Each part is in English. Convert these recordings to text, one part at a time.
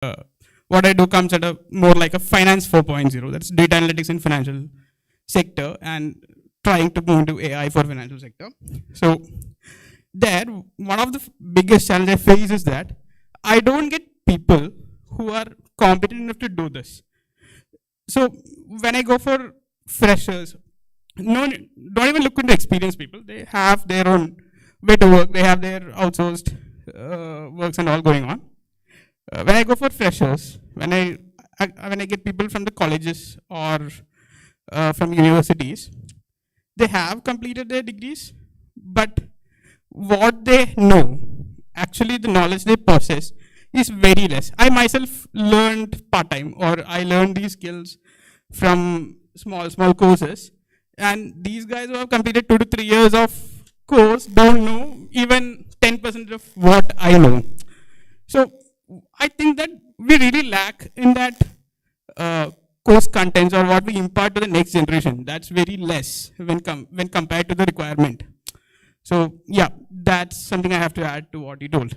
Uh, what I do comes at a more like a finance 4.0. That's data analytics in financial sector and trying to move into AI for financial sector. So there, one of the biggest challenges I face is that I don't get people who are competent enough to do this. So when I go for freshers, no, don't even look into experienced people. They have their own way to work. They have their outsourced works and all going on. When I go for freshers, when I get people from the colleges or from universities, they have completed their degrees, but what they know, actually the knowledge they possess, is very less. I myself learned part time, or I learned these skills from small courses, and these guys who have completed 2 to 3 years of course don't know even 10% of what I know. So I think that we really lack in that course contents or what we impart to the next generation. That's very less when compared to the requirement. So yeah, that's something I have to add to what you told.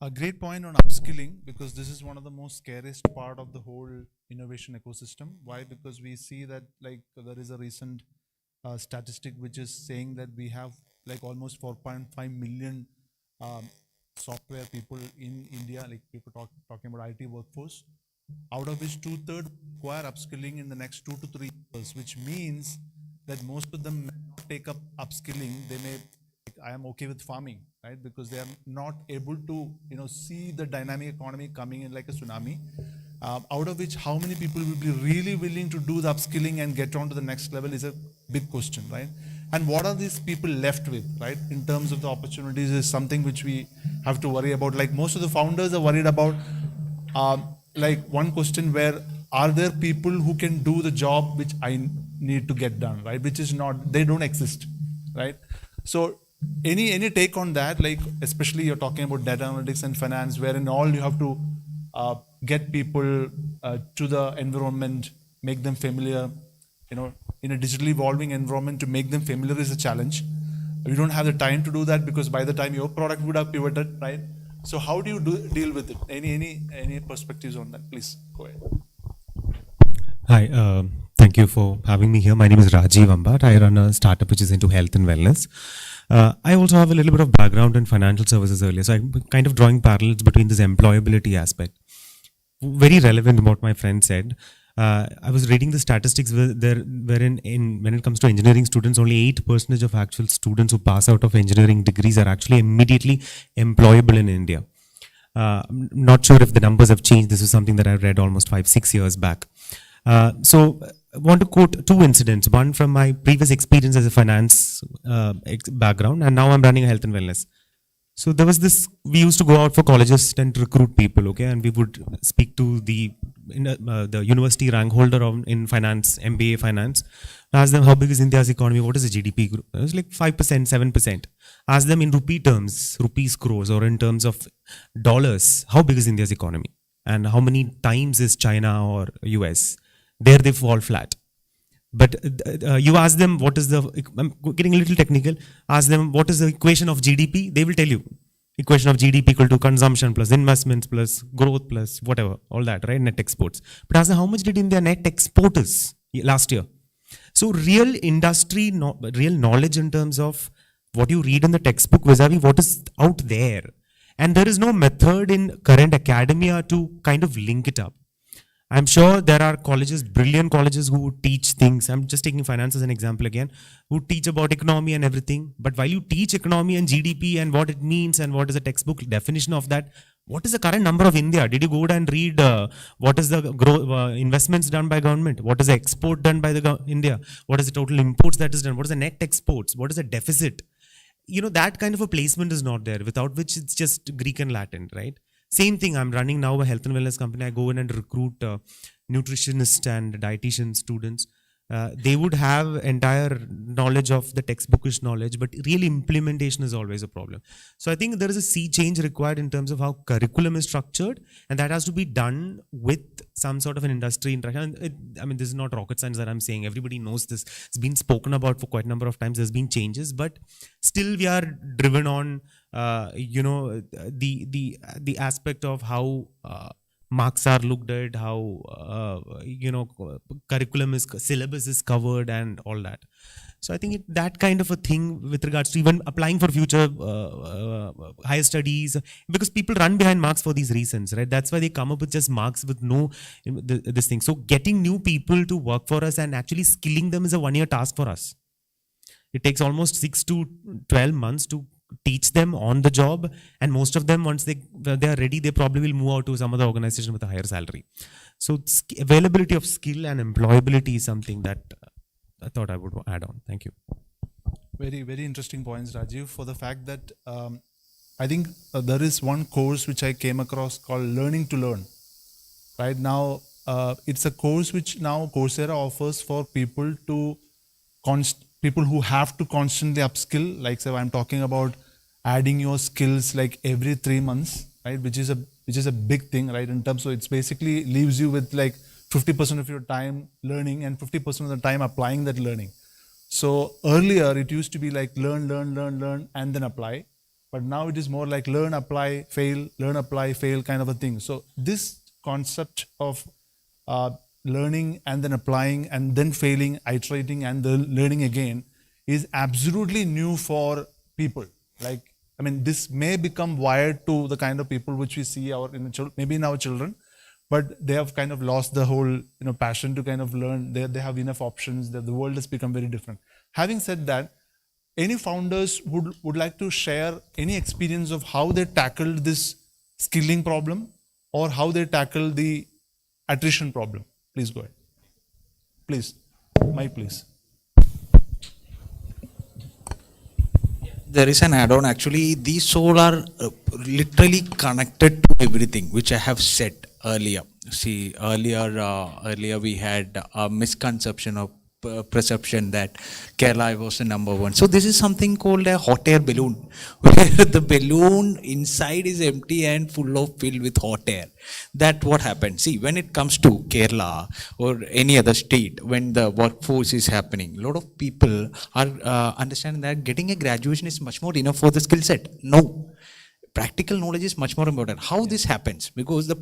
A great point on upskilling, because this is one of the most scariest part of the whole innovation ecosystem. Why? Because we see that like there is a recent statistic which is saying that we have like almost 4.5 million software people in India, like people talking about IT workforce, out of which 2/3 require upskilling in the next 2 to 3 years, which means that most of them may not take up upskilling. They may, like, I am okay with farming, right? Because they are not able to, see the dynamic economy coming in like a tsunami. Out of which, how many people will be really willing to do the upskilling and get on to the next level is a big question, right? And what are these people left with, right? In terms of the opportunities is something which we have to worry about. Like most of the founders are worried about, like one question where are there people who can do the job which I need to get done, right? Which is not, they don't exist, right? So any take on that, like especially you're talking about data analytics and finance, wherein all you have to get people to the environment, make them familiar, in a digitally evolving environment. To make them familiar is a challenge. We don't have the time to do that because by the time your product would have pivoted, right? So how do you deal with it? Any perspectives on that? Please go ahead. Hi, thank you for having me here. My name is Rajiv Ambat. I run a startup which is into health and wellness. I also have a little bit of background in financial services earlier, so I'm kind of drawing parallels between this employability aspect. Very relevant to what my friend said. I was reading the statistics wherein when it comes to engineering students, only 8% of actual students who pass out of engineering degrees are actually immediately employable in India. I'm not sure if the numbers have changed. This is something that I read almost 5-6 years back. So I want to quote two incidents. One from my previous experience as a finance background, and now I'm running a health and wellness. So there was this, we used to go out for colleges and recruit people, okay, and we would speak to the university rank holder in finance, MBA finance, ask them how big is India's economy, what is the GDP? It was like 5%, 7%. Ask them in rupee terms, rupees crores, or in terms of dollars, how big is India's economy? And how many times is China or US? There they fall flat. But you ask them what is the, I'm getting a little technical, ask them what is the equation of GDP, they will tell you. Equation of GDP equal to consumption plus investments plus growth plus whatever, all that, right? Net exports. But ask them how much did India net export is last year? So real industry, real knowledge in terms of what you read in the textbook vis-a-vis what is out there. And there is no method in current academia to kind of link it up. I'm sure there are colleges, brilliant colleges who teach things. I'm just taking finance as an example again, who teach about economy and everything. But while you teach economy and GDP and what it means and what is the textbook definition of that, what is the current number of India? Did you go and read what is the investments done by government? What is the export done by the India? What is the total imports that is done? What is the net exports? What is the deficit? That kind of a placement is not there, without which it's just Greek and Latin, right? Same thing, I'm running now a health and wellness company. I go in and recruit nutritionists and dietitian students. They would have entire knowledge of the textbookish knowledge, but real implementation is always a problem. So I think there is a sea change required in terms of how curriculum is structured, and that has to be done with some sort of an industry interaction. This is not rocket science that I'm saying. Everybody knows this. It's been spoken about for quite a number of times. There's been changes, but still we are driven on the aspect of how marks are looked at, how curriculum is syllabus is covered, and all that. So I think that kind of a thing with regards to even applying for future higher studies, because people run behind marks for these reasons, right? That's why they come up with just marks with no this thing. So getting new people to work for us and actually skilling them is a 1-year task for us. It takes almost 6 to 12 months to teach them on the job, and most of them, once they are ready, they probably will move out to some other organization with a higher salary. So availability of skill and employability is something that I thought I would add on. Thank you. Very, very interesting points, Rajiv, for the fact that I think there is one course which I came across called Learning to Learn. Right now, it's a course which now Coursera offers for people to people who have to constantly upskill. Like, say, I'm talking about adding your skills like every 3 months, right? Which is a big thing, right? In terms of, it's basically leaves you with like 50% of your time learning and 50% of the time applying that learning. So earlier it used to be like learn, and then apply. But now it is more like learn, apply, fail, learn, apply, fail kind of a thing. So this concept of learning and then applying and then failing, iterating and then learning again is absolutely new for people. Like, I mean, this may become wired to the kind of people which we see maybe in our children, but they have kind of lost the whole passion to kind of learn. They have enough options. The world has become very different. Having said that, any founders would like to share any experience of how they tackled this skilling problem or how they tackled the attrition problem? Please go ahead. Please. Mike, please. There is an add-on. Actually, these all are literally connected to everything which I have said earlier. See, earlier we had a misconception of perception that Kerala was the number one. So this is something called a hot air balloon, where the balloon inside is empty and filled with hot air. That what happens. See, when it comes to Kerala or any other state, when the workforce is happening, a lot of people are understanding that getting a graduation is much more enough for the skill set. No. Practical knowledge is much more important. How this happens? Because the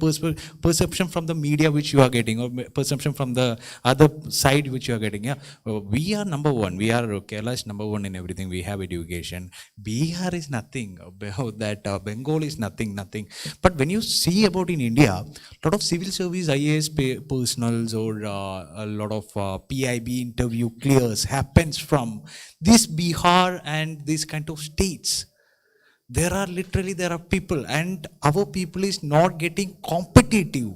perception from the media which you are getting, or perception from the other side which you are getting, we are number one. Kerala is number one in everything. We have education. Bihar is nothing. Bengal is nothing. But when you see about in India, a lot of civil service IAS personals or a lot of PIB interview clears happens from this Bihar and this kind of states. There are people, and our people is not getting competitive.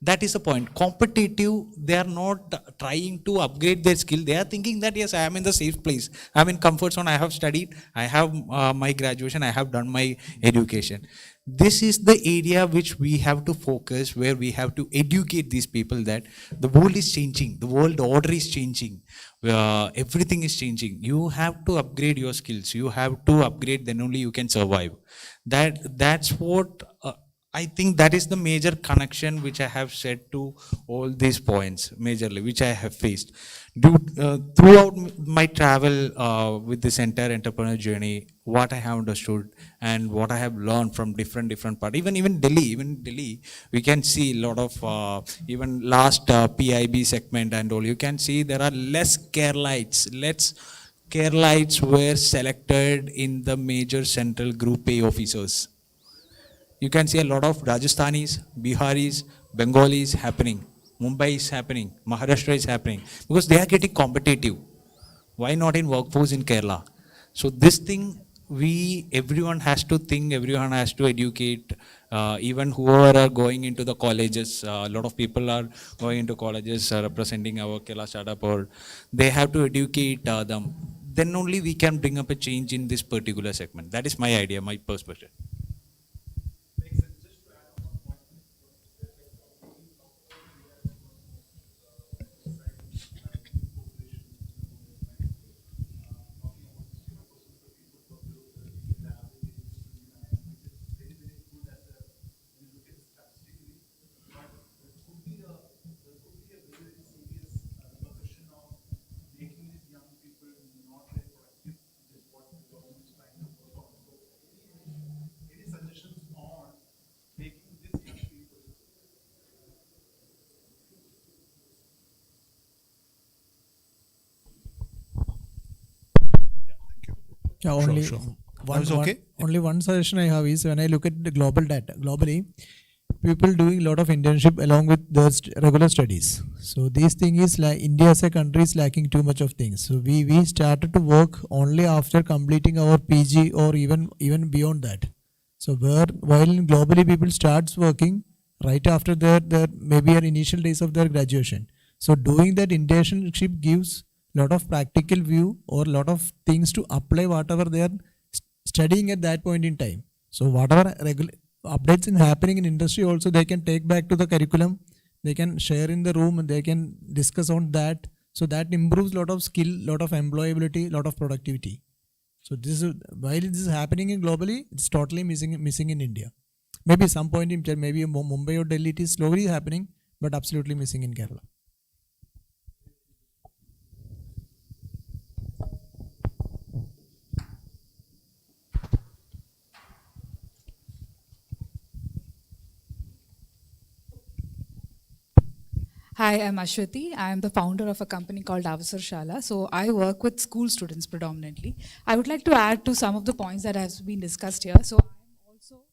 That is the point. Competitive, they are not trying to upgrade their skill. They are thinking that, yes, I am in the safe place. I am in comfort zone. I have studied. I have my graduation. I have done my education. This is the area which we have to focus, where we have to educate these people that the world is changing. The world order is changing. Everything is changing. You have to upgrade your skills. You have to upgrade, then only you can survive. That's what I think that is the major connection which I have said to all these points, majorly, which I have faced. Throughout my travel with this entire entrepreneur journey, what I have understood and what I have learned from different parts, even Delhi, we can see a lot of, even last PIB segment and all, you can see there are less Keralites. Keralites were selected in the major central group A officers. You can see a lot of Rajasthanis, Biharis, Bengalis happening. Mumbai is happening. Maharashtra is happening. Because they are getting competitive. Why not in workforce in Kerala? So this thing, everyone has to think, everyone has to educate. Even whoever are going into the colleges, a lot of people are going into colleges representing our Kerala startup, or they have to educate them. Then only we can bring up a change in this particular segment. That is my idea, my perspective. Yeah, Sure, only sure. one, Is okay? only one suggestion I have is when I look at the global data, globally, people doing a lot of internship along with their regular studies. So this thing is like India as a country is lacking too much of things. So we started to work only after completing our PG or even beyond that. So while globally people starts working right after their maybe an initial days of their graduation. So doing that internship gives lot of practical view or lot of things to apply whatever they are studying at that point in time. So whatever updates in happening in industry also they can take back to the curriculum, they can share in the room and they can discuss on that. So that improves lot of skill, lot of employability, lot of productivity. So this is while this is happening in globally, it's totally missing in India. Maybe some point in time, maybe Mumbai or Delhi it is slowly happening, but absolutely missing in Kerala. Hi, I'm Ashwati. I'm the founder of a company called Avasar Shala. So I work with school students predominantly. I would like to add to some of the points that have been discussed here. So I'm also,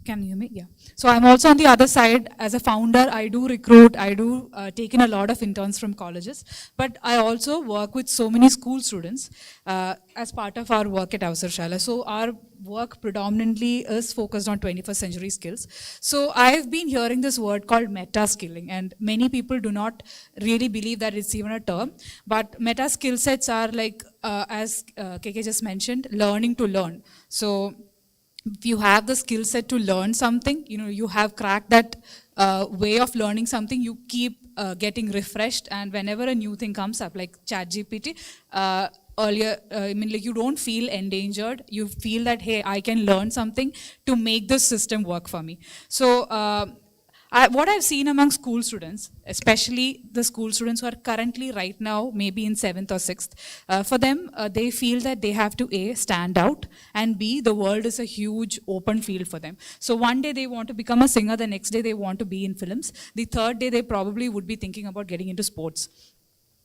can you hear me? Yeah. So I'm also on the other side as a founder. I do recruit. I do take in a lot of interns from colleges. But I also work with so many school students as part of our work at Avasar Shala. So our work predominantly is focused on 21st century skills. So I've been hearing this word called meta skilling, and many people do not really believe that it's even a term. But meta skill sets are like, as KK just mentioned, learning to learn. So if you have the skill set to learn something, you have cracked that way of learning something, you keep getting refreshed, and whenever a new thing comes up, like ChatGPT, earlier, like you don't feel endangered. You feel that, hey, I can learn something to make this system work for me. So what I've seen among school students, especially the school students who are currently right now, maybe in 7th or 6th, for them, they feel that they have to A, stand out, and B, the world is a huge open field for them. So one day they want to become a singer, the next day they want to be in films, the third day they probably would be thinking about getting into sports.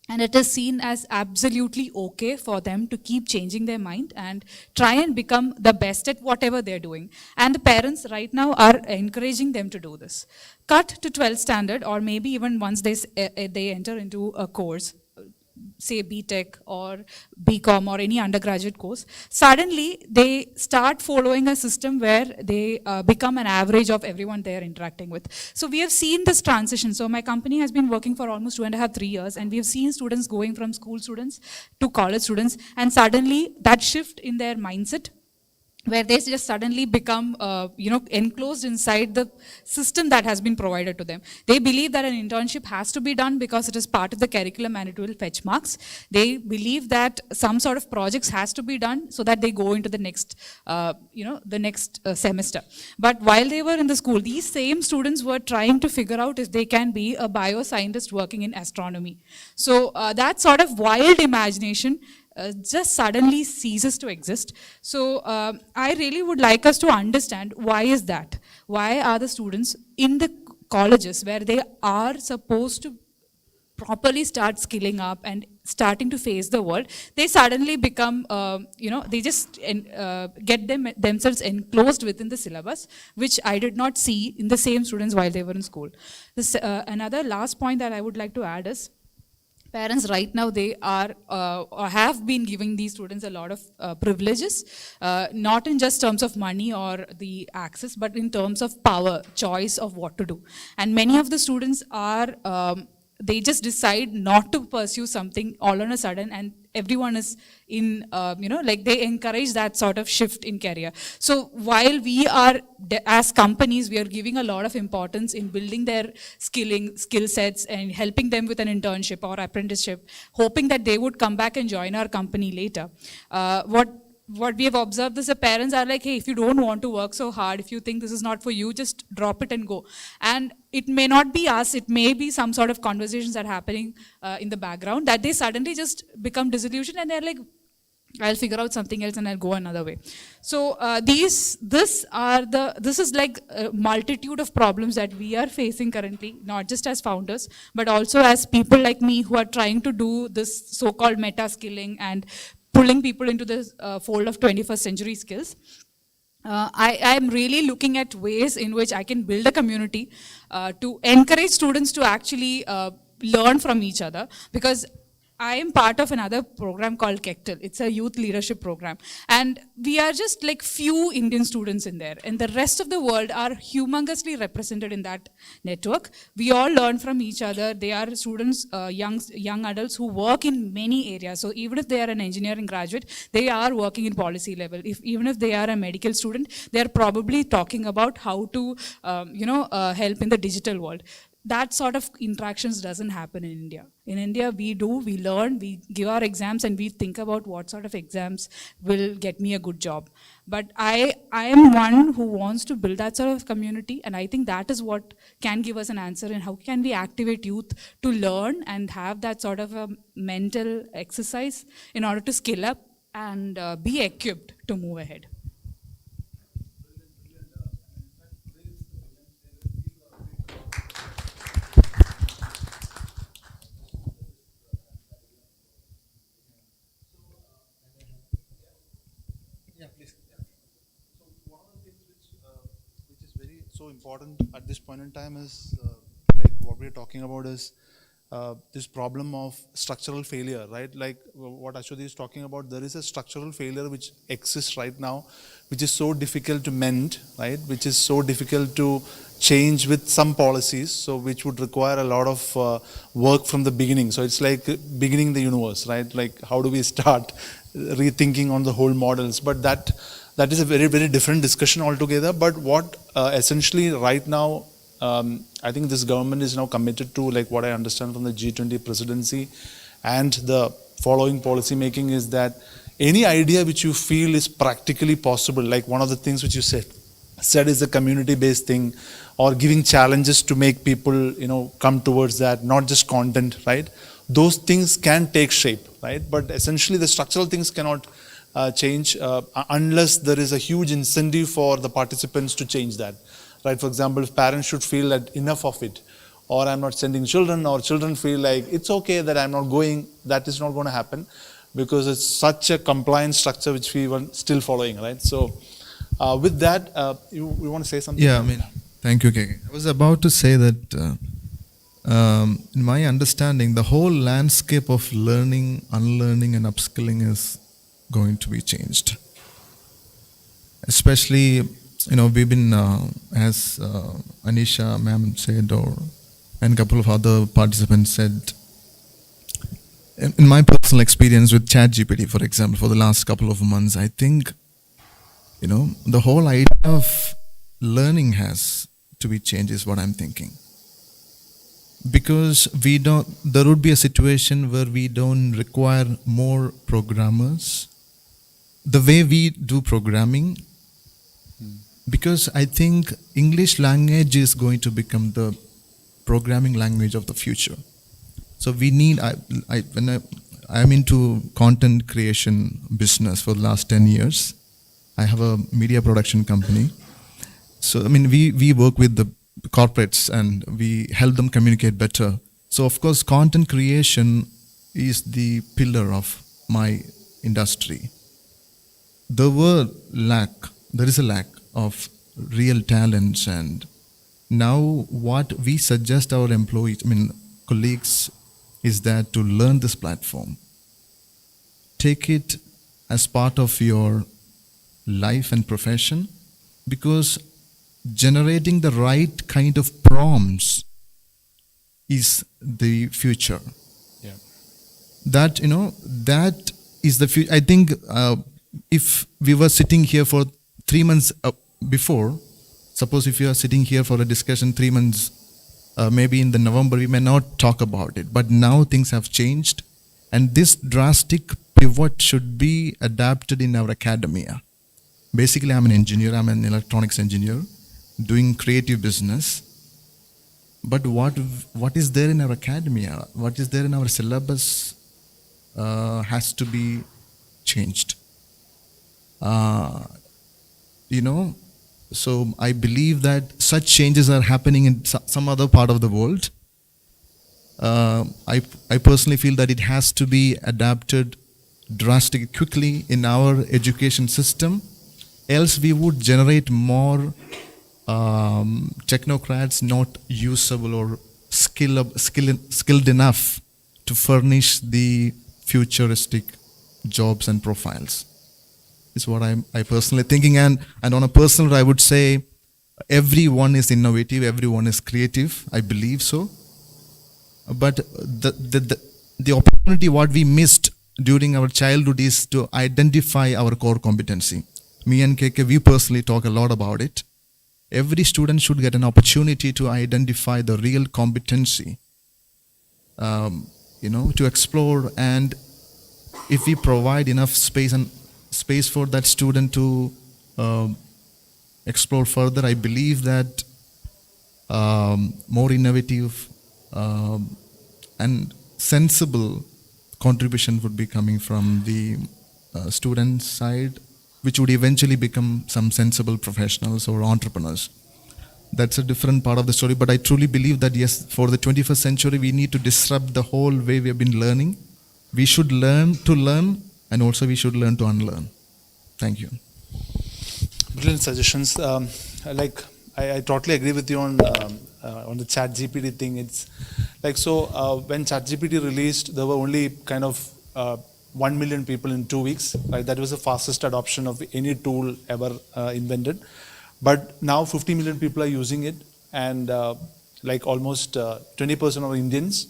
And it is seen as absolutely okay for them to keep changing their mind and try and become the best at whatever they're doing. And the parents right now are encouraging them to do this. Cut to 12th standard, or maybe even once they enter into a course, say BTech or BCom or any undergraduate course, suddenly they start following a system where they become an average of everyone they're interacting with. So we have seen this transition. So my company has been working for almost 2.5, 3 years, and we have seen students going from school students to college students, and suddenly that shift in their mindset, where they just suddenly become, enclosed inside the system that has been provided to them. They believe that an internship has to be done because it is part of the curriculum and it will fetch marks. They believe that some sort of projects has to be done so that they go into the next, semester. But while they were in the school, these same students were trying to figure out if they can be a bioscientist working in astronomy. So that sort of wild imagination just suddenly ceases to exist. So I really would like us to understand, why is that? Why are the students in the colleges where they are supposed to properly start skilling up and starting to face the world, they suddenly become, they just get themselves enclosed within the syllabus, which I did not see in the same students while they were in school. This, another last point that I would like to add is, parents right now, they are or have been giving these students a lot of privileges, not in just terms of money or the access, but in terms of power, choice of what to do. And many of the students are, they just decide not to pursue something all on a sudden, and everyone is in, they encourage that sort of shift in career. So while we are, as companies, we are giving a lot of importance in building their skill sets and helping them with an internship or apprenticeship, hoping that they would come back and join our company later. What we have observed is the parents are like, hey, if you don't want to work so hard, if you think this is not for you, just drop it and go. And it may not be us, it may be some sort of conversations that are happening in the background, that they suddenly just become disillusioned and they're like, I'll figure out something else and I'll go another way. So this is like a multitude of problems that we are facing currently, not just as founders, but also as people like me who are trying to do this so-called meta skilling and pulling people into the fold of 21st century skills. I am really looking at ways in which I can build a community to encourage students to actually learn from each other, because I am part of another program called Kektal. It's a youth leadership program. And we are just like few Indian students in there. And the rest of the world are humongously represented in that network. We all learn from each other. They are students, young adults who work in many areas. So even if they are an engineering graduate, they are working in policy level. Even if they are a medical student, they are probably talking about how to help in the digital world. That sort of interactions doesn't happen in India. In India, we learn, we give our exams, and we think about what sort of exams will get me a good job. But I am one who wants to build that sort of community, and I think that is what can give us an answer in how can we activate youth to learn and have that sort of a mental exercise in order to skill up and be equipped to move ahead. Which is very so important at this point in time is like what we're talking about is this problem of structural failure, right? Like what Ashwati is talking about, there is a structural failure which exists right now, which is so difficult to mend, right? Which is so difficult to change with some policies, so which would require a lot of work from the beginning. So it's like beginning the universe, right? Like how do we start rethinking on the whole models? But that is a very, very different discussion altogether. But what essentially right now, I think this government is now committed to, like what I understand from the G20 presidency and the following policy making, is that any idea which you feel is practically possible, like one of the things which you said is a community-based thing, or giving challenges to make people, come towards that, not just content, right? Those things can take shape, right? But essentially the structural things cannot change unless there is a huge incentive for the participants to change that, right? For example, if parents should feel that enough of it, or I'm not sending children, or children feel like it's okay that I'm not going, that is not going to happen, because it's such a compliance structure which we were still following, right? So with that, you want to say something? Yeah, thank you, KK. I was about to say that in my understanding, the whole landscape of learning, unlearning and upskilling is going to be changed. Especially, we've been, as Anisha ma'am said, and a couple of other participants said, in my personal experience with ChatGPT, for example, for the last couple of months, I think, the whole idea of learning has to be changed is what I'm thinking. Because there would be a situation where we don't require more programmers the way we do programming, because I think English language is going to become the programming language of the future. So we need, I'm into content creation business for the last 10 years. I have a media production company. So, we work with the corporates and we help them communicate better. So, of course, content creation is the pillar of my industry. There is a lack of real talents, and now what we suggest our employees, colleagues, is that to learn this platform, take it as part of your life and profession, because generating the right kind of prompts is the future. Yeah. That is the future. I think if we were sitting here for 3 months before, suppose if you are sitting here for a discussion 3 months, maybe in the November, we may not talk about it. But now things have changed, and this drastic pivot should be adapted in our academia. Basically, I'm an engineer, I'm an electronics engineer, doing creative business. But what is there in our academia, what is there in our syllabus has to be changed. So I believe that such changes are happening in some other part of the world. I personally feel that it has to be adapted drastically quickly in our education system. Else we would generate more technocrats not usable or skilled enough to furnish the futuristic jobs and profiles. Is what I personally thinking, and on a personal, I would say everyone is innovative, everyone is creative. I believe so, but the opportunity what we missed during our childhood is to identify our core competency. Me and KK, we personally talk a lot about it. Every student should get an opportunity to identify the real competency, to explore. And if we provide enough space for that student to explore further, I believe that more innovative and sensible contribution would be coming from the student side, which would eventually become some sensible professionals or entrepreneurs. That's a different part of the story, but I truly believe that yes, for the 21st century, we need to disrupt the whole way we have been learning. We should learn to learn, and also we should learn to unlearn. Thank you. Brilliant suggestions. I totally agree with you on the ChatGPT thing. It's like, when ChatGPT released, there were only kind of 1 million people in 2 weeks. Right? That was the fastest adoption of any tool ever invented. But now 50 million people are using it, and almost 20% of Indians.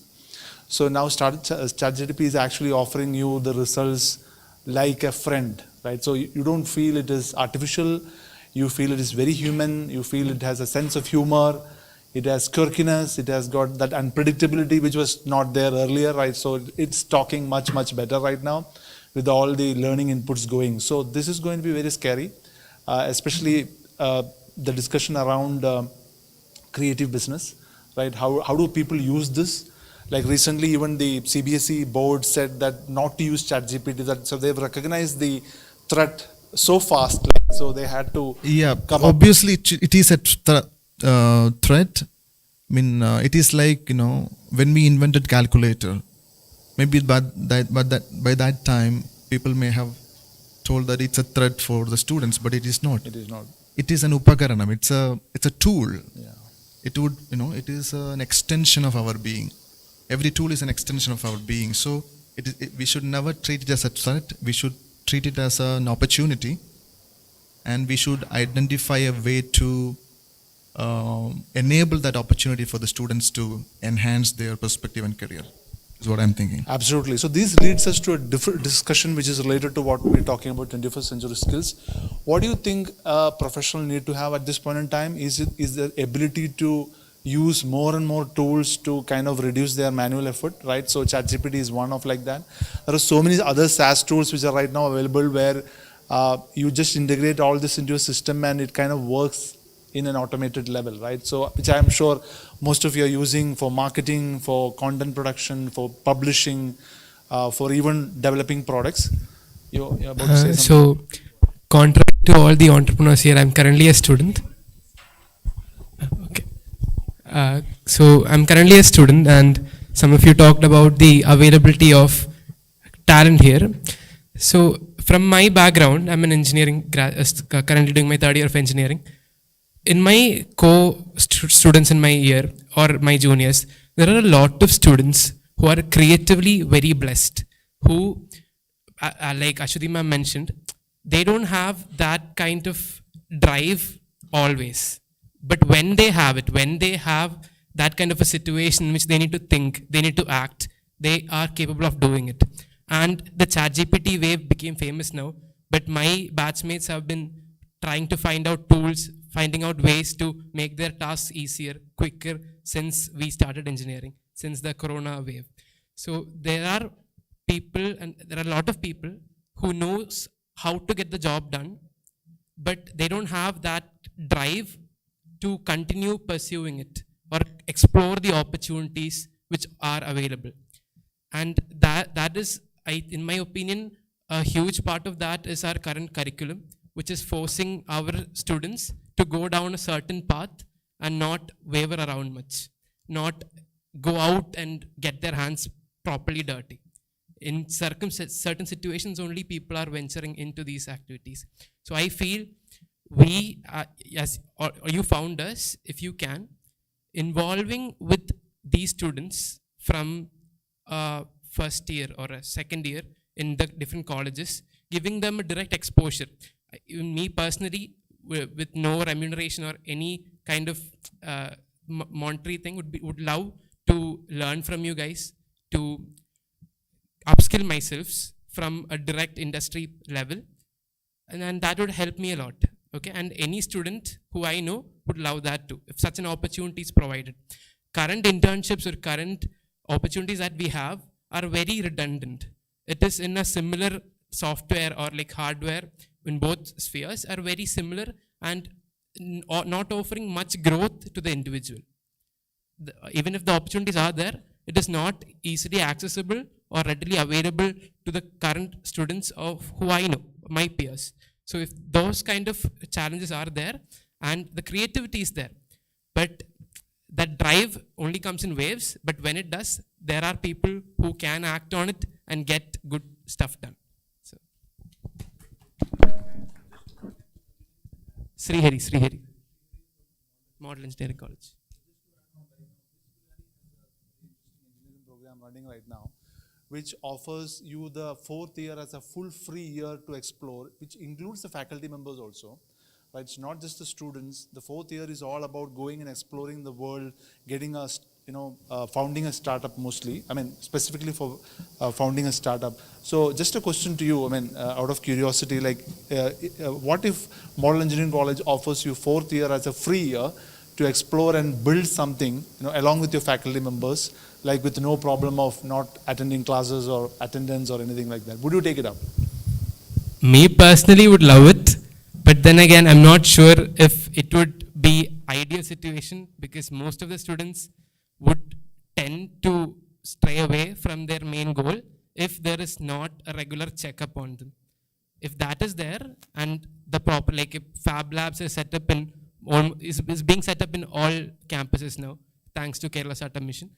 So now ChatGPT is actually offering you the results like a friend, right? So you don't feel it is artificial. You feel it is very human. You feel it has a sense of humor. It has quirkiness. It has got that unpredictability which was not there earlier, right? So it's talking much, much better right now with all the learning inputs going. So this is going to be very scary, especially the discussion around creative business, right? How do people use this? Like recently, even the CBSE board said that not to use ChatGPT. So they've recognized the threat so fast, so they had to come obviously it is a threat. I mean, it is like, when we invented calculator, maybe by that time people may have told that it's a threat for the students, but it is not. It is not. It is an upakaranam. It's a tool. Yeah. It would, it is an extension of our being. Every tool is an extension of our being. So we should never treat it as a threat. We should treat it as an opportunity, and we should identify a way to enable that opportunity for the students to enhance their perspective and career, is what I'm thinking. Absolutely. So this leads us to a different discussion which is related to what we're talking about, 21st century skills. What do you think a professional need to have at this point in time? Is the ability to use more and more tools to kind of reduce their manual effort, right? So ChatGPT is one of like that. There are so many other SaaS tools which are right now available where you just integrate all this into a system and it kind of works in an automated level, right? So which I'm sure most of you are using for marketing, for content production, for publishing, for even developing products. You're about to say something. So, contrary to all the entrepreneurs here, I'm currently a student. Okay. So I'm currently a student, and some of you talked about the availability of talent here. So from my background, I'm an engineering, currently doing my third year of engineering. In my co-students in my year or my juniors, there are a lot of students who are creatively very blessed, who, like Ashwati ma'am mentioned, they don't have that kind of drive always. But when they have it, when they have that kind of a situation in which they need to think, they need to act, they are capable of doing it. And the ChatGPT wave became famous now, but my batchmates have been trying to find out tools, finding out ways to make their tasks easier, quicker, since we started engineering, since the corona wave. So there are people, and there are a lot of people who knows how to get the job done, but they don't have that drive to continue pursuing it or explore the opportunities which are available. And that is, in my opinion, a huge part of that is our current curriculum, which is forcing our students to go down a certain path and not waver around much, not go out and get their hands properly dirty. in certain situations only people are venturing into these activities. So I feel we, or you founders, if you can, involving with these students from first year or a second year in the different colleges, giving them a direct exposure. Even me personally, with no remuneration or any kind of monetary thing, would love to learn from you guys, to upskill myself from a direct industry level, and then that would help me a lot. Okay, and any student who I know would love that too, if such an opportunity is provided. Current internships or current opportunities that we have are very redundant. It is in a similar software or like hardware in both spheres are very similar and not offering much growth to the individual. Even if the opportunities are there, it is not easily accessible or readily available to the current students of who I know, my peers. So if those kind of challenges are there and the creativity is there, but that drive only comes in waves, but when it does, there are people who can act on it and get good stuff done. So, Srihari, Model Engineering College. Program running right now, which offers you the 4th year as a full free year to explore, which includes the faculty members also. Right? It's not just the students. The 4th year is all about going and exploring the world, getting a, founding a startup mostly. I mean, specifically for founding a startup. So just a question to you, I mean, out of curiosity, like, what if Model Engineering College offers you 4th year as a free year to explore and build something, along with your faculty members, like with no problem of not attending classes or attendance or anything like that? Would you take it up? Me personally would love it, but then again, I'm not sure if it would be ideal situation, because most of the students would tend to stray away from their main goal if there is not a regular checkup on them. If that is there and the proper, like if Fab Labs is set up in, is being set up in all campuses now, thanks to Kerala Startup Mission.